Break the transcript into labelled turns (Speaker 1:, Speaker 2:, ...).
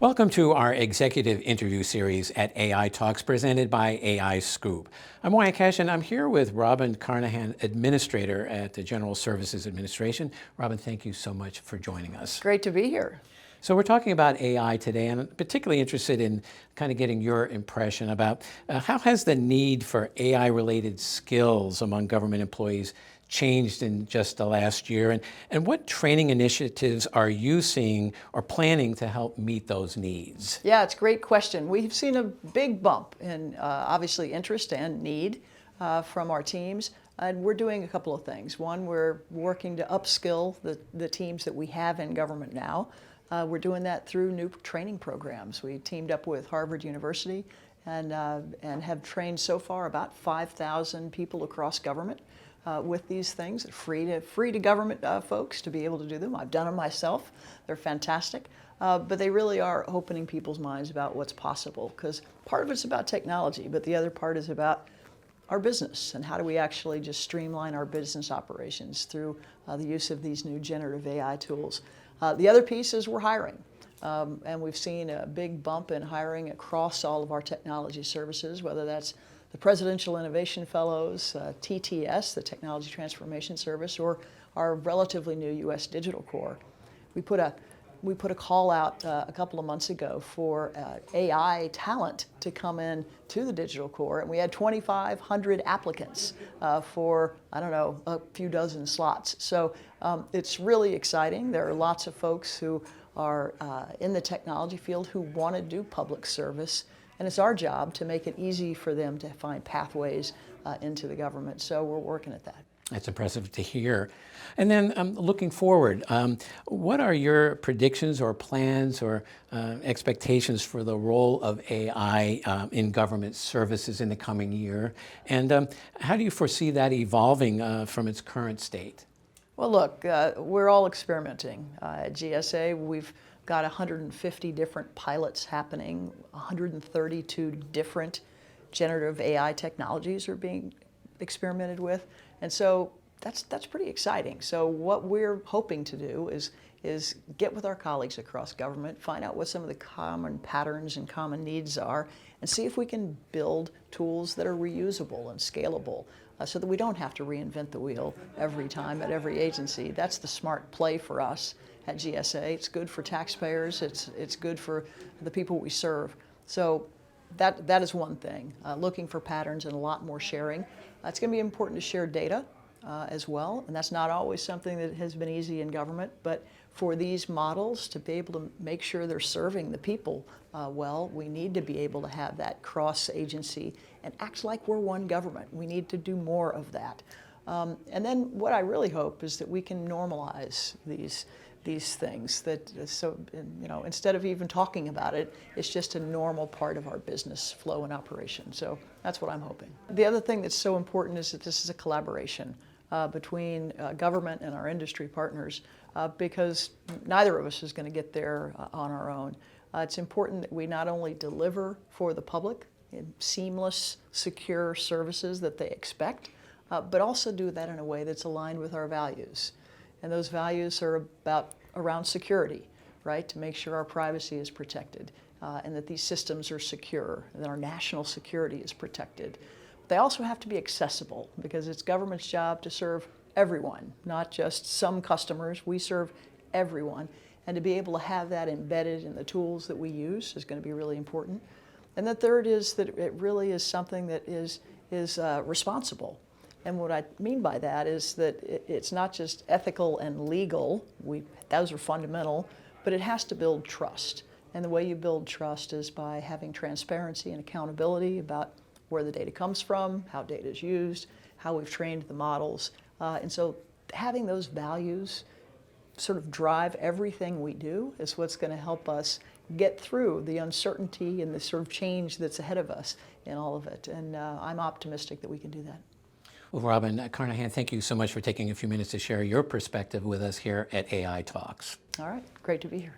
Speaker 1: Welcome to our executive interview series at AI Talks presented by AIScoop. I'm Wyatt Cash and I'm here with Robin Carnahan, Administrator at the General Services Administration. Robin, thank you so much for joining us.
Speaker 2: Great to be here.
Speaker 1: So we're talking about AI today, and I'm particularly interested in kind of getting your impression about how has the need for AI-related skills among government employees changed in just the last year, and what training initiatives are you seeing or planning to help meet those needs?
Speaker 2: Yeah, it's a great question. We've seen a big bump in obviously interest and need from our teams, and we're doing a couple of things. One, we're working to upskill the teams that we have in government now. We're doing that through new training programs. We teamed up with Harvard University and have trained so far about 5,000 people across government with these things, free to government folks to be able to do them. I've done them myself. They're fantastic. But they really are opening people's minds about what's possible, because part of it's about technology, but the other part is about our business and how do we actually just streamline our business operations through the use of these new generative AI tools. The other piece is we're hiring. And we've seen a big bump in hiring across all of our technology services, whether that's the Presidential Innovation Fellows, TTS, the Technology Transformation Service, or our relatively new U.S. Digital Corps. We put a call out a couple of months ago for AI talent to come in to the Digital Corps, and we had 2,500 applicants for, I don't know, a few dozen slots. So it's really exciting. There are lots of folks who are in the technology field who want to do public service, and it's our job to make it easy for them to find pathways into the government. So we're working at that.
Speaker 1: That's impressive to hear. And then looking forward, what are your predictions or plans or expectations for the role of AI in government services in the coming year? And how do you foresee that evolving from its current state?
Speaker 2: Well, look, we're all experimenting. At GSA, we've got 150 different pilots happening, 132 different generative AI technologies are being experimented with. And so that's pretty exciting. So what we're hoping to do is get with our colleagues across government, find out what some of the common patterns and common needs are, and see if we can build tools that are reusable and scalable so that we don't have to reinvent the wheel every time at every agency. That's the smart play for us at GSA. It's good for taxpayers. It's good for the people we serve. So that is one thing, looking for patterns and a lot more sharing. It's going to be important to share data as well, and that's not always something that has been easy in government, but for these models to be able to make sure they're serving the people well, we need to be able to have that cross-agency and act like we're one government. We need to do more of that. And then what I really hope is that we can normalize these things, that so, you know, instead of even talking about it, it's just a normal part of our business flow and operation. So that's what I'm hoping. The other thing that's so important is that this is a collaboration between government and our industry partners, because neither of us is going to get there on our own. It's important that we not only deliver for the public in seamless, secure services that they expect, but also do that in a way that's aligned with our values. And those values are around security, right? To make sure our privacy is protected and that these systems are secure and that our national security is protected. They also have to be accessible, because it's government's job to serve everyone, not just some customers. We serve everyone. And to be able to have that embedded in the tools that we use is going to be really important. And the third is that it really is something that is responsible. And what I mean by that is that it's not just ethical and legal, those are fundamental, but it has to build trust. And the way you build trust is by having transparency and accountability about where the data comes from, how data is used, how we've trained the models. And so having those values sort of drive everything we do is what's going to help us get through the uncertainty and the sort of change that's ahead of us in all of it. And I'm optimistic that we can do that.
Speaker 1: Well, Robin Carnahan, thank you so much for taking a few minutes to share your perspective with us here at AI Talks.
Speaker 2: All right, great to be here.